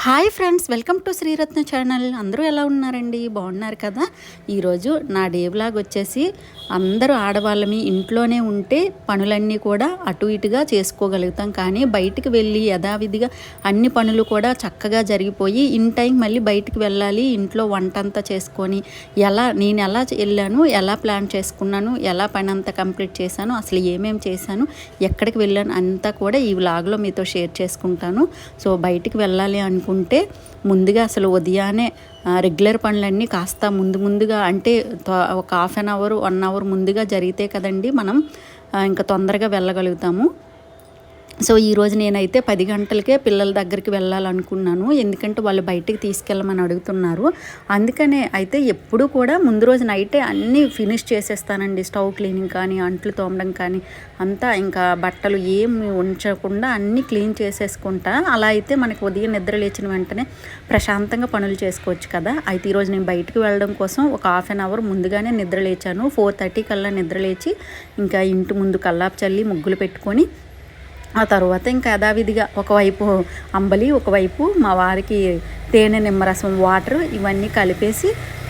Hi friends, welcome to Sriratna channel. అందరూ ఎలా ఉన్నారండి? బాగున్నారు కదా? ఈరోజు నా డే వ్లాగ్ వచ్చేసి అందరూ ఆడవాళ్ళమి ఇంట్లోనే ఉంటే పనులన్నీ కూడా అటు ఇటుగా చేసుకోగలుగుతాం. కానీ బయటికి వెళ్ళి యథావిధిగా అన్ని పనులు కూడా చక్కగా జరిగిపోయి ఇన్ టైం మళ్ళీ బయటికి వెళ్ళాలి, ఇంట్లో వంట అంతా చేసుకొని నేను ఎలా వెళ్ళాను, ఎలా ప్లాన్ చేసుకున్నాను, ఎలా పని అంతా కంప్లీట్ చేశాను, అసలు ఏమేమి చేశాను, ఎక్కడికి వెళ్ళాను అంతా కూడా ఈ వ్లాగ్లో మీతో షేర్ చేసుకుంటాను. సో బయటికి వెళ్ళాలి అనుకుంటే ముందుగా అసలు ఉదయాన్నే రెగ్యులర్ పనులన్నీ కాస్త ముందుగా అంటే ఒక హాఫ్ అన్ అవర్ 1 అవర్ ముందుగా జరిగితే కదండి మనం ఇంకా తొందరగా వెళ్ళగలుగుతాము. సో ఈరోజు నేనైతే 10 గంటలకే పిల్లల దగ్గరికి వెళ్ళాలనుకున్నాను. ఎందుకంటే వాళ్ళు బయటికి తీసుకెళ్ళమని అడుగుతున్నారు. అందుకనే అయితే ఎప్పుడు కూడా ముందు రోజు నైటే అన్నీ ఫినిష్ చేసేస్తానండి. స్టవ్ క్లీనింగ్ కానీ, అంట్లు తోమడం కానీ అంతా, ఇంకా బట్టలు ఏమి ఉంచకుండా అన్నీ క్లీన్ చేసేసుకుంటా. అలా అయితే మనకి ఉదయం నిద్ర లేచిన వెంటనే ప్రశాంతంగా పనులు చేసుకోవచ్చు కదా. అయితే ఈరోజు నేను బయటికి వెళ్ళడం కోసం ఒక హాఫ్ అన్ అవర్ ముందుగానే నిద్ర లేచాను. 4:30 కల్లా నిద్ర లేచి ఇంకా ఇంటి ముందు కల్లాపు చల్లి ముగ్గులు పెట్టుకొని ఆ తర్వాత ఇంకా యథావిధిగా ఒకవైపు అంబలి, ఒకవైపు మా వారికి తేనె నిమ్మరసం వాటర్ ఇవన్నీ కలిపేసి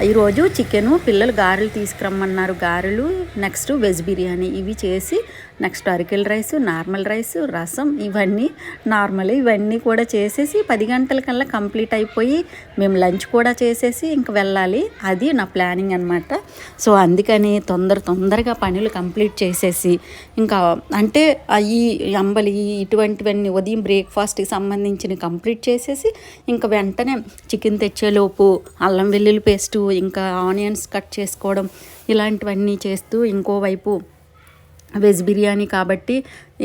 ఈరోజు చికెను, పిల్లలు గారెలు తీసుకురమ్మన్నారు, గారెలు, నెక్స్ట్ వెజ్ బిర్యానీ ఇవి చేసి, నెక్స్ట్ అరికెల రైస్, నార్మల్ రైస్, రసం ఇవన్నీ కూడా చేసేసి 10 గంటల కల్లా కంప్లీట్ అయిపోయి మేము లంచ్ కూడా చేసేసి ఇంక వెళ్ళాలి. అది నా ప్లానింగ్ అనమాట. సో అందుకని తొందరగా పనులు కంప్లీట్ చేసేసి ఇంకా అంటే ఈ అంబలి ఇటువంటివన్నీ ఉదయం బ్రేక్ఫాస్ట్కి సంబంధించిన కంప్లీట్ చేసేసి ఇంకా వెంటనే చికెన్ తెచ్చేలోపు అల్లం వెల్లుల్లి పేస్టు, ఇంకా ఆనియన్స్ కట్ చేసుకోవడం ఇలాంటివన్నీ చేస్తూ, ఇంకోవైపు వెజ్ బిర్యానీ కాబట్టి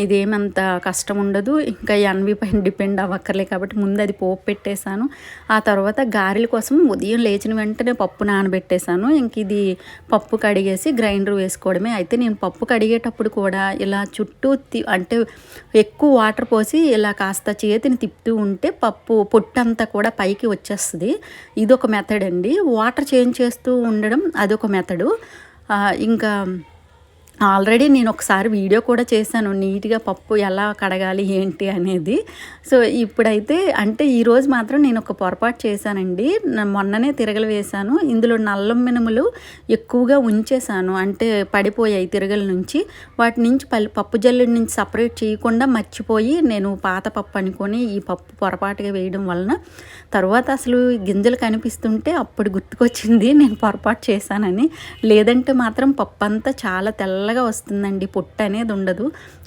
ఇదేమంత కష్టం ఉండదు, ఇంకా ఎన్వి పైన డిపెండ్ అవ్వక్కర్లే కాబట్టి ముందు అది పోపు పెట్టేశాను. ఆ తర్వాత గారెల కోసం ఉదయం లేచిన వెంటనే పప్పు నానబెట్టేశాను. ఇంక ఇది పప్పు కడిగేసి గ్రైండర్ వేసుకోవడమే. అయితే నేను పప్పు కడిగేటప్పుడు కూడా ఇలా చుట్టూ అంటే ఎక్కువ వాటర్ పోసి ఇలా కాస్త చేతిని తిప్పుతూ ఉంటే పప్పు పొట్టంతా కూడా పైకి వచ్చేస్తుంది. ఇదొక మెథడ్ అండి. వాటర్ చేంజ్ చేస్తూ ఉండడం అదొక మెథడు. ఇంకా ఆల్రెడీ నేను ఒకసారి వీడియో కూడా చేశాను, నీట్గా పప్పు ఎలా కడగాలి ఏంటి అనేది. సో ఇప్పుడైతే అంటే ఈరోజు మాత్రం నేను ఒక పొరపాటు చేశానండి. మొన్ననే తిరగలు వేశాను, ఇందులో నల్ల మినుములు ఎక్కువగా ఉంచేశాను, అంటే పడిపోయాయి తిరగల నుంచి. వాటి నుంచి పప్పు జల్లెడి నుంచి సపరేట్ చేయకుండా మర్చిపోయి నేను పాత పప్పు అనుకొని ఈ పప్పు పొరపాటుగా వేయడం వలన తర్వాత అసలు గింజలు కనిపిస్తుంటే అప్పుడు గుర్తుకొచ్చింది నేను పొరపాటు చేశానని. లేదంటే మాత్రం పప్పు అంతా చాలా తెల్లగా వస్తుందండి, పొట్టు అనేది ఉండదు.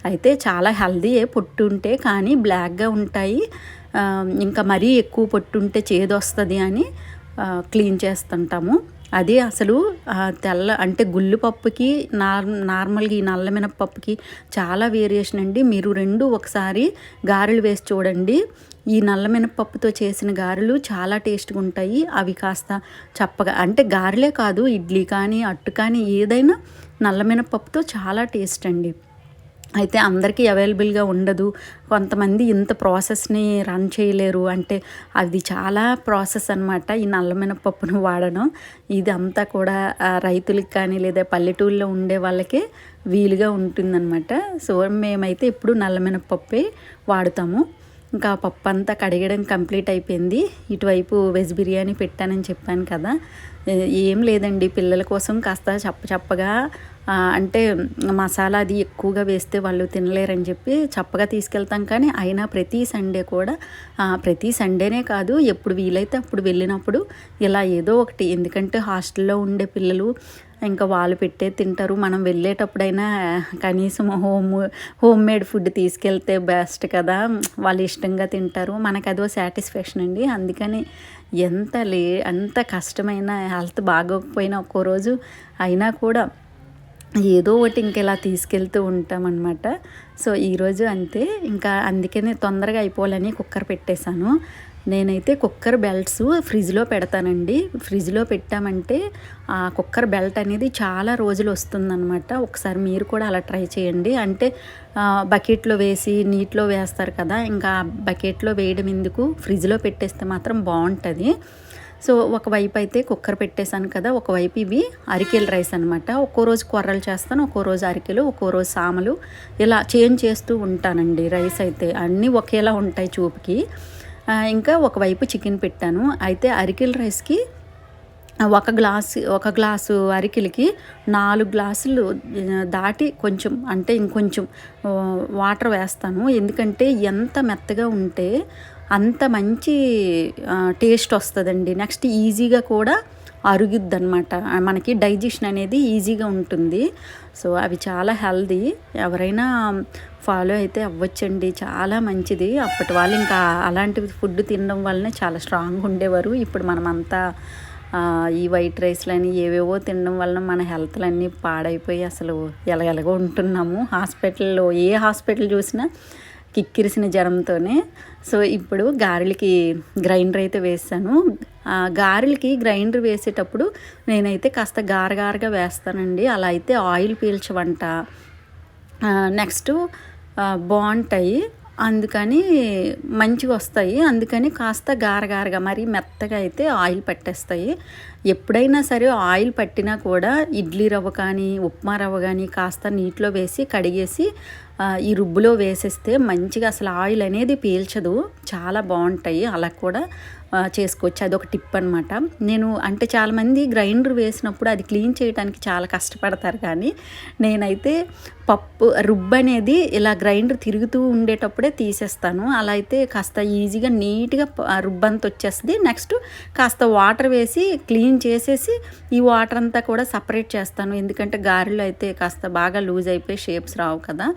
అయితే చాలా హెల్దీయే పొట్టు ఉంటే, కానీ బ్లాక్గా ఉంటాయి. ఇంకా మరీ ఎక్కువ పొట్టు ఉంటే చేదు వస్తుంది అని క్లీన్ చేస్తుంటాము. అది అసలు అంటే గుళ్ళు పప్పుకి నార్మల్గా ఈ నల్ల మినపప్పుకి చాలా వేరియేషన్ అండి. మీరు రెండు ఒకసారి గారెలు వేసి చూడండి. ఈ నల్ల మినపప్పుతో చేసిన గారెలు చాలా టేస్ట్గా ఉంటాయి. అవి కాస్త చప్పగా, అంటే గారెలే కాదు, ఇడ్లీ కానీ అట్టు కానీ ఏదైనా నల్ల మినపప్పుతో చాలా టేస్ట్ అండి. అయితే అందరికీ అవైలబుల్గా ఉండదు, కొంతమంది ఇంత ప్రాసెస్ని రన్ చేయలేరు, అంటే అది చాలా ప్రాసెస్ అనమాట ఈ నల్ల మినపప్పును వాడడం. ఇది అంతా కూడా రైతులకి కానీ లేదా పల్లెటూళ్ళలో ఉండే వాళ్ళకే వీలుగా ఉంటుందన్నమాట. సో మేమైతే ఎప్పుడు నల్ల మినపప్పే వాడుతాము. ఇంకా పప్పు అంతా కడిగడం కంప్లీట్ అయిపోయింది. ఇటువైపు వెజ్ బిర్యానీ పెట్టానని చెప్పాను కదా. ఏం లేదండి, పిల్లల కోసం కాస్త చప్పగా అంటే మసాలా అది ఎక్కువగా వేస్తే వాళ్ళు తినలేరని చెప్పి చప్పగా తీసుకెళ్తాం. కానీ అయినా ప్రతి సండేనే కాదు, ఎప్పుడు వీలైతే అప్పుడు వెళ్ళినప్పుడు ఇలా ఏదో ఒకటి, ఎందుకంటే హాస్టల్లో ఉండే పిల్లలు ఇంకా వాళ్ళు పెట్టే తింటారు. మనం వెళ్ళేటప్పుడైనా కనీసం హోమ్ మేడ్ ఫుడ్ తీసుకెళ్తే బెస్ట్ కదా, వాళ్ళు ఇష్టంగా తింటారు, మనకు అదో సాటిస్ఫాక్షన్ అండి. అందుకని అంత కష్టమైన హెల్త్ బాగోకపోయినా ఒక్కో రోజు అయినా కూడా ఏదో ఒకటి ఇంకెలా తీసుకెళ్తూ ఉంటామన్నమాట. సో ఈరోజు అంతే, ఇంకా అందుకనే తొందరగా అయిపోవాలని కుక్కర్ పెట్టేశాను. నేనైతే కుక్కర్ బెల్ట్స్ ఫ్రిడ్జ్లో పెడతానండి. ఫ్రిడ్జ్లో పెట్టామంటే ఆ కుక్కర్ బెల్ట్ అనేది చాలా రోజులు వస్తుందన్నమాట. ఒకసారి మీరు కూడా అలా ట్రై చేయండి. అంటే బకెట్లో వేసి నీటిలో వేస్తారు కదా, ఇంకా బకెట్లో వేయడం ఎందుకు, ఫ్రిడ్జ్లో పెట్టేస్తే మాత్రం బాగుంటుంది. సో ఒకవైపు అయితే కుక్కర్ పెట్టేశాను కదా, ఒకవైపు ఇవి అరికెల రైస్ అనమాట. ఒక్కో రోజు కొర్రలు చేస్తాను, ఒక్కో రోజు అరికెలు, ఒక్కో రోజు సామలు, ఇలా చేంజ్ చేస్తూ ఉంటానండి. రైస్ అయితే అన్నీ ఒకేలా ఉంటాయి చూపుకి. ఇంకా ఒకవైపు చికెన్ పెట్టాను. అయితే అరికెల రైస్కి ఒక గ్లాసు అరికెలకి 4 గ్లాసులు దాటి కొంచెం అంటే ఇంకొంచెం వాటర్ వేస్తాను. ఎందుకంటే ఎంత మెత్తగా ఉంటే అంత మంచి టేస్ట్ వస్తుందండి. నెక్స్ట్ ఈజీగా కూడా అరుగుద్దనమాట. మనకి డైజెషన్ అనేది ఈజీగా ఉంటుంది. సో అవి చాలా హెల్దీ. ఎవరైనా ఫాలో అయితే అవ్వచ్చండి, చాలా మంచిది. అప్పటి వాళ్ళు ఇంకా అలాంటి ఫుడ్ తినడం వల్లనే చాలా స్ట్రాంగ్గా ఉండేవారు. ఇప్పుడు మనమంతా ఈ వైట్ రైస్లని ఏవేవో తినడం వలన మన హెల్త్లన్నీ పాడైపోయి అసలు ఎలాగో ఉంటున్నాము. ఏ హాస్పిటల్ చూసినా కిక్కిరిసిన జ్వరంతోనే. సో ఇప్పుడు గారెలకి గ్రైండర్ అయితే వేసాను. గారెలకి గ్రైండర్ వేసేటప్పుడు నేనైతే కాస్త గారగారగా వేస్తానండి. అలా అయితే ఆయిల్ పీల్చవంట, నెక్స్ట్ బాగుంటాయి, అందుకని మంచిగా వస్తాయి. అందుకని కాస్త గారగారగా, మరీ మెత్తగా అయితే ఆయిల్ పట్టేస్తాయి. ఎప్పుడైనా సరే ఆయిల్ పట్టినా కూడా ఇడ్లీ రవ్వ కానీ ఉప్మా రవ్వ కానీ కాస్త నీటిలో వేసి కడిగేసి ఈ రుబ్బులో వేసేస్తే మంచిగా అసలు ఆయిల్ అనేది పీల్చదు, చాలా బాగుంటాయి. అలా కూడా చేసుకోవచ్చు. అదొక టిప్ అనమాట. నేను అంటే చాలామంది గ్రైండర్ వేసినప్పుడు అది క్లీన్ చేయడానికి చాలా కష్టపడతారు, కానీ నేనైతే రుబ్బు అనేది ఇలా గ్రైండర్ తిరుగుతూ ఉండేటప్పుడే తీసేస్తాను. అలా అయితే కాస్త ఈజీగా నీట్గా రుబ్బంతా వచ్చేస్తుంది. నెక్స్ట్ కాస్త వాటర్ వేసి క్లీన్ చేసేసి ఈ వాటర్ అంతా కూడా సపరేట్ చేస్తాను. ఎందుకంటే గారెలు అయితే కాస్త బాగా లూజ్ అయిపోయి షేప్స్ రావు కదా.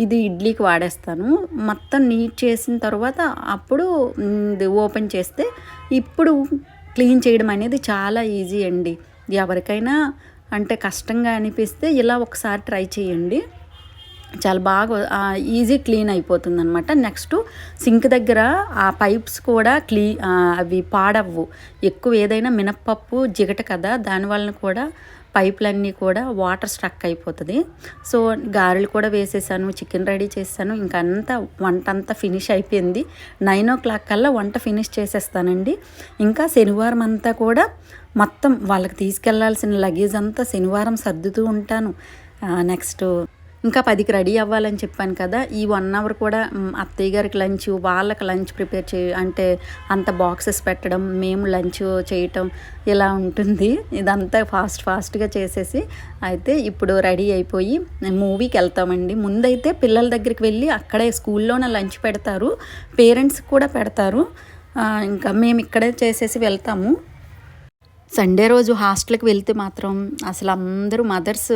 ఇది ఇడ్లీకి వాడేస్తాను. మొత్తం నీట్ చేసిన తర్వాత అప్పుడు ఓపెన్ చేస్తే ఇప్పుడు క్లీన్ చేయడం అనేది చాలా ఈజీ అండి. ఎవరికైనా అంటే కష్టంగా అనిపిస్తే ఇలా ఒకసారి ట్రై చేయండి, చాలా బాగా ఈజీ క్లీన్ అయిపోతుంది అనమాట. నెక్స్ట్ సింక్ దగ్గర ఆ పైప్స్ కూడా అవి పాడవ్వు. ఎక్కువ ఏదైనా మినప్పప్పు జిగట కదా, దానివల్ల కూడా పైపులన్నీ కూడా వాటర్ స్ట్రక్ అయిపోతుంది. సో గారెలు కూడా వేసేసాను, చికెన్ రెడీ చేశాను. ఇంకా వంట అంతా ఫినిష్ అయిపోయింది. 9 o'clock కల్లా వంట ఫినిష్ చేసేస్తానండి. ఇంకా శనివారం అంతా కూడా మొత్తం వాళ్ళకి తీసుకెళ్లాల్సిన లగేజ్ అంతా శనివారం సర్దుతూ ఉంటాను. నెక్స్ట్ ఇంకా 10కి రెడీ అవ్వాలని చెప్పాను కదా. ఈ 1 hour కూడా అత్తయ్య గారికి లంచ్, వాళ్ళకి లంచ్ ప్రిపేర్ అంటే అంత బాక్సెస్ పెట్టడం, మేము లంచ్ చేయటం ఇలా ఉంటుంది. ఇదంతా ఫాస్ట్గా చేసేసి అయితే ఇప్పుడు రెడీ అయిపోయి మూవీకి వెళ్తామండి. ముందైతే పిల్లల దగ్గరికి వెళ్ళి అక్కడే స్కూల్లోనే లంచ్ పెడతారు, పేరెంట్స్ కూడా పెడతారు. ఇంకా మేము ఇక్కడే చేసేసి వెళ్తాము. సండే రోజు హాస్టల్కి వెళ్తే మాత్రం అసలు అందరూ మదర్స్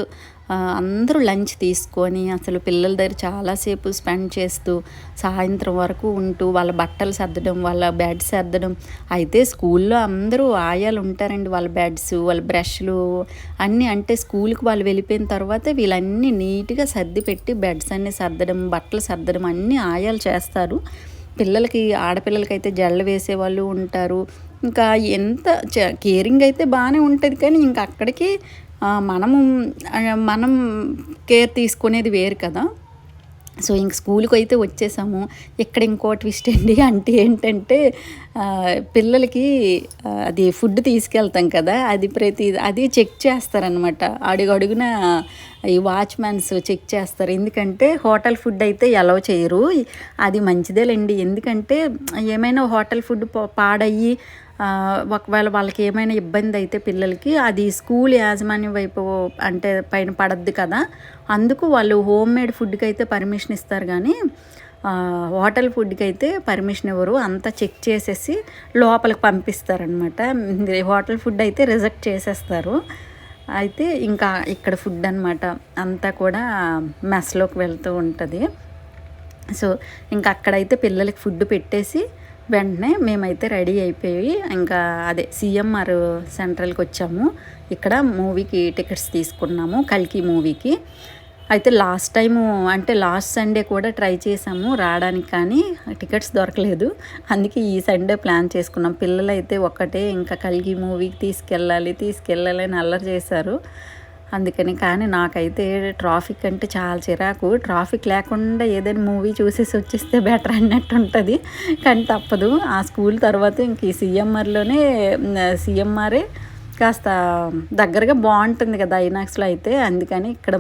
అందరూ లంచ్ తీసుకొని అసలు పిల్లల దగ్గర చాలాసేపు స్పెండ్ చేస్తూ సాయంత్రం వరకు ఉంటూ వాళ్ళ బట్టలు సర్దడం, వాళ్ళ బెడ్స్ సర్దడం. అయితే స్కూల్లో అందరూ ఆయాలు ఉంటారండి, వాళ్ళ బెడ్స్, వాళ్ళ బ్రష్లు అన్నీ. అంటే స్కూల్కి వాళ్ళు వెళ్ళిపోయిన తర్వాత వీళ్ళన్నీ నీట్గా సర్ది పెట్టి బెడ్స్ అన్నీ సర్దడం, బట్టలు సర్దడం అన్నీ ఆయాలు చేస్తారు. ఆడపిల్లలకైతే జడలు వేసేవాళ్ళు ఉంటారు. ఇంకా ఎంత కేరింగ్ అయితే బాగానే ఉంటుంది, కానీ ఇంకా అక్కడికి మనం కేర్ తీసుకునేది వేరు కదా. సో ఇంక స్కూల్కి అయితే వచ్చేసాము. ఇక్కడ ఇంకో ట్విస్ట్ అండి, అంటే ఏంటంటే పిల్లలకి అది ఫుడ్ తీసుకెళ్తాం కదా, అది చెక్ చేస్తారనమాట. అడుగున ఈ వాచ్మెన్స్ చెక్ చేస్తారు. ఎందుకంటే హోటల్ ఫుడ్ అయితే అలౌ చేయరు. అది మంచిదేలేండి, ఎందుకంటే ఏమైనా హోటల్ ఫుడ్ పాడయ్యి ఒకవేళ వాళ్ళకి ఏమైనా ఇబ్బంది అయితే పిల్లలకి అది స్కూల్ యాజమాన్యం వైపు అంటే పైన పడద్దు కదా. అందుకు వాళ్ళు హోమ్ మేడ్ ఫుడ్కి అయితే పర్మిషన్ ఇస్తారు, కానీ హోటల్ ఫుడ్కి అయితే పర్మిషన్ ఇవ్వరు. అంతా చెక్ చేసేసి లోపలికి పంపిస్తారనమాట. హోటల్ ఫుడ్ అయితే రిజెక్ట్ చేసేస్తారు. అయితే ఇంకా ఇక్కడ ఫుడ్ అనమాట అంతా కూడా మెస్లోకి వెళ్తూ ఉంటుంది. సో ఇంకా అక్కడైతే పిల్లలకి ఫుడ్ పెట్టేసి వెంటనే మేమైతే రెడీ అయిపోయి ఇంకా సిఎంఆర్ సెంట్రల్కి వచ్చాము. ఇక్కడ మూవీకి టికెట్స్ తీసుకున్నాము, కల్కి మూవీకి. అయితే లాస్ట్ సండే కూడా ట్రై చేసాము రావడానికి, కానీ టికెట్స్ దొరకలేదు. అందుకే ఈ సండే ప్లాన్ చేసుకున్నాం. పిల్లలైతే ఇంకా కల్కి మూవీకి తీసుకెళ్ళాలి అని అల్లరి చేశారు. అందుకని. కానీ నాకైతే ట్రాఫిక్ అంటే చాలా చిరాకు. ట్రాఫిక్ లేకుండా ఏదైనా మూవీ చూసేసి వచ్చేస్తే బెటర్ అన్నట్టు ఉంటుంది, కానీ తప్పదు. ఆ స్కూల్ తర్వాత ఇంక ఈ సిఎంఆరే కాస్త దగ్గరగా బాగుంటుంది కదా ఐనాక్స్లో అయితే, అందుకని ఇక్కడ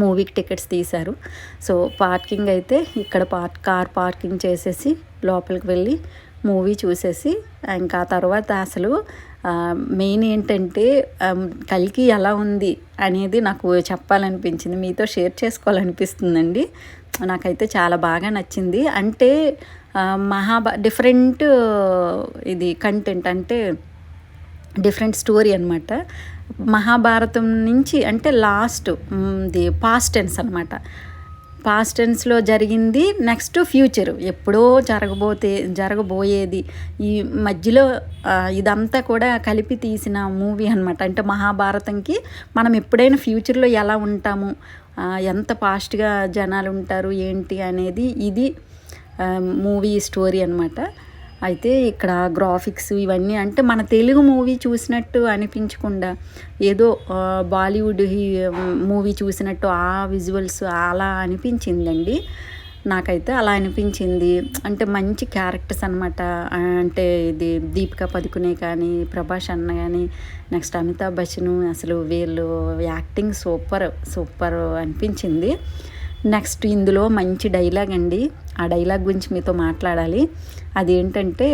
మూవీకి టికెట్స్ తీశారు. సో పార్కింగ్ అయితే ఇక్కడ కార్ పార్కింగ్ చేసేసి లోపలికి వెళ్ళి మూవీ చూసేసి ఇంకా తర్వాత అసలు మెయిన్ ఏంటంటే కల్కి ఎలా ఉంది అనేది నాకు చెప్పాలనిపించింది, మీతో షేర్ చేసుకోవాలనిపిస్తుందండి. నాకైతే చాలా బాగా నచ్చింది. అంటే డిఫరెంట్ ఇది కంటెంట్, అంటే డిఫరెంట్ స్టోరీ అనమాట. మహాభారతం నుంచి అంటే లాస్ట్ పాస్ట్ టెన్స్ అనమాట. పాస్ట్ టెన్స్లో జరిగింది, నెక్స్ట్ ఫ్యూచర్ ఎప్పుడో జరగబోయేది, ఈ మధ్యలో ఇదంతా కూడా కలిపి తీసిన మూవీ అనమాట. అంటే మహాభారతంకి మనం ఎప్పుడైనా ఫ్యూచర్లో ఎలా ఉంటాము, ఎంత ఫాస్ట్గా జనాలు ఉంటారు ఏంటి అనేది ఇది మూవీ స్టోరీ అనమాట. అయితే ఇక్కడ గ్రాఫిక్స్ ఇవన్నీ అంటే మన తెలుగు మూవీ చూసినట్టు అనిపించకుండా ఏదో బాలీవుడ్ మూవీ చూసినట్టు ఆ విజువల్స్ అలా అనిపించిందండి. నాకైతే అలా అనిపించింది. అంటే మంచి క్యారెక్టర్స్ అనమాట. అంటే ఇది దీపికా పదుకునే కానీ, ప్రభాస్ అన్న కానీ, నెక్స్ట్ అమితాబ్ బచ్చన్, అసలు వీళ్ళు యాక్టింగ్ సూపర్ అనిపించింది. నెక్స్ట్ ఇందులో మంచి డైలాగ్ అండి, ఆ డైలాగ్ గురించి మీతో మాట్లాడాలి. అదేంటంటే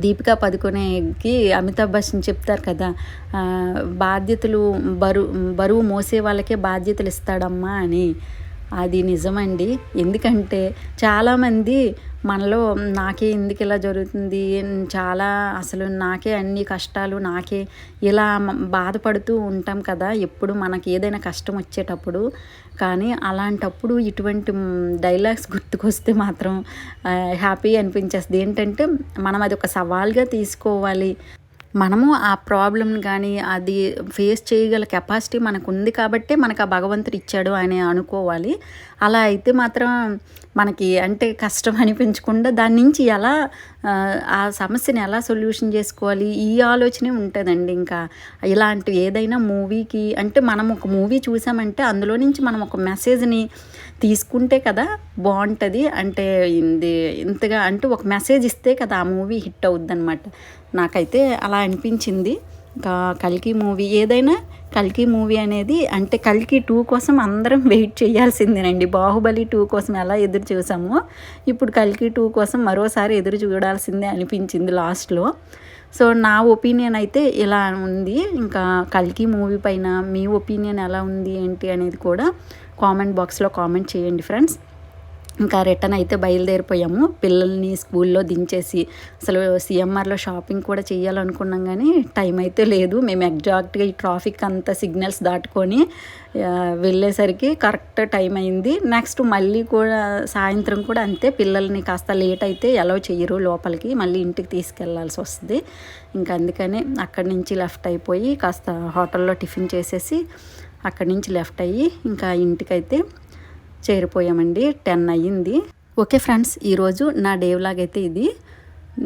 దీపికా పదుకొనేకి అమితాబ్ బచ్చన్ చెప్తారు కదా, బాధ్యతలు బరువు మోసే వాళ్ళకే బాధ్యతలు ఇస్తాడమ్మా అని. అది నిజమండి. ఎందుకంటే చాలామంది మనలో నాకే ఎందుకు ఇలా జరుగుతుంది, అసలు నాకే అన్ని కష్టాలు, నాకే ఇలా బాధపడుతూ ఉంటాం కదా ఎప్పుడు మనకి ఏదైనా కష్టం వచ్చేటప్పుడు. కానీ అలాంటప్పుడు ఇటువంటి డైలాగ్స్ గుర్తుకొస్తే మాత్రం హ్యాపీ అనిపించేస్తుంది. ఏంటంటే మనం అది ఒక సవాల్గా తీసుకోవాలి. మనము ఆ ప్రాబ్లమ్ని కానీ అది ఫేస్ చేయగల కెపాసిటీ మనకు ఉంది కాబట్టే మనకు ఆ భగవంతుడు ఇచ్చాడు అని అనుకోవాలి. అలా అయితే మాత్రం మనకి అంటే కష్టం అనిపించకుండా దాని నుంచి ఎలా ఆ సమస్యని ఎలా సొల్యూషన్ చేసుకోవాలి ఈ ఆలోచనే ఉంటుందండి. ఇంకా ఇలాంటి ఏదైనా మూవీకి అంటే మనం ఒక మూవీ చూసామంటే అందులో నుంచి మనం ఒక మెసేజ్ని తీసుకుంటే కదా బాగుంటుంది. అంటే ఇంతగా అంటే ఒక మెసేజ్ ఇస్తే కదా ఆ మూవీ హిట్ అవుద్ది అనమాట. నాకైతే అలా అనిపించింది. ఇంకా కల్కి మూవీ ఏదైనా కల్కి మూవీ అనేది అంటే కల్కి 2 కోసం అందరం వెయిట్ చేయాల్సిందేనండి. బాహుబలి 2 కోసం ఎలా ఎదురు చూసామో ఇప్పుడు కల్కి 2 కోసం మరోసారి ఎదురు చూడాల్సిందే అనిపించింది లాస్ట్లో. సో నా ఒపీనియన్ అయితే ఇలా ఉంది. ఇంకా కల్కి మూవీ పైన మీ ఒపీనియన్ ఎలా ఉంది ఏంటి అనేది కూడా కామెంట్ బాక్స్లో కామెంట్ చేయండి ఫ్రెండ్స్. ఇంకా రిటర్న్ అయితే బయలుదేరిపోయాము, పిల్లల్ని స్కూల్లో దించేసి. అసలు సిఎంఆర్లో షాపింగ్ కూడా చేయాలనుకున్నాం కానీ టైం అయితే లేదు. మేము ఎగ్జాక్ట్గా ఈ ట్రాఫిక్ అంతా సిగ్నల్స్ దాటుకొని వెళ్ళేసరికి కరెక్ట్ టైం అయింది. నెక్స్ట్ మళ్ళీ కూడా సాయంత్రం కూడా అంతే, పిల్లల్ని కాస్త లేట్ అయితే అలౌ చెయ్యరు లోపలికి, మళ్ళీ ఇంటికి తీసుకెళ్లాల్సి వస్తుంది. ఇంకా అందుకనే అక్కడి నుంచి లెఫ్ట్ అయిపోయి కాస్త హోటల్లో టిఫిన్ చేసేసి అక్కడి నుంచి లెఫ్ట్ అయ్యి ఇంకా ఇంటికైతే చేరిపోయామండి. 10 అయ్యింది. ఓకే ఫ్రెండ్స్, ఈరోజు నా డే వ్లాగ్ అయితే ఇది.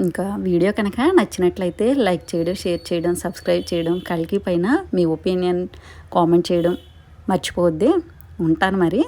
ఇంకా వీడియో కనుక నచ్చినట్లయితే లైక్ చేయడం, షేర్ చేయడం, సబ్స్క్రైబ్ చేయడం, కల్కి పైన మీ ఒపీనియన్ కామెంట్ చేయడం మర్చిపోవద్దు. ఉంటాను మరి.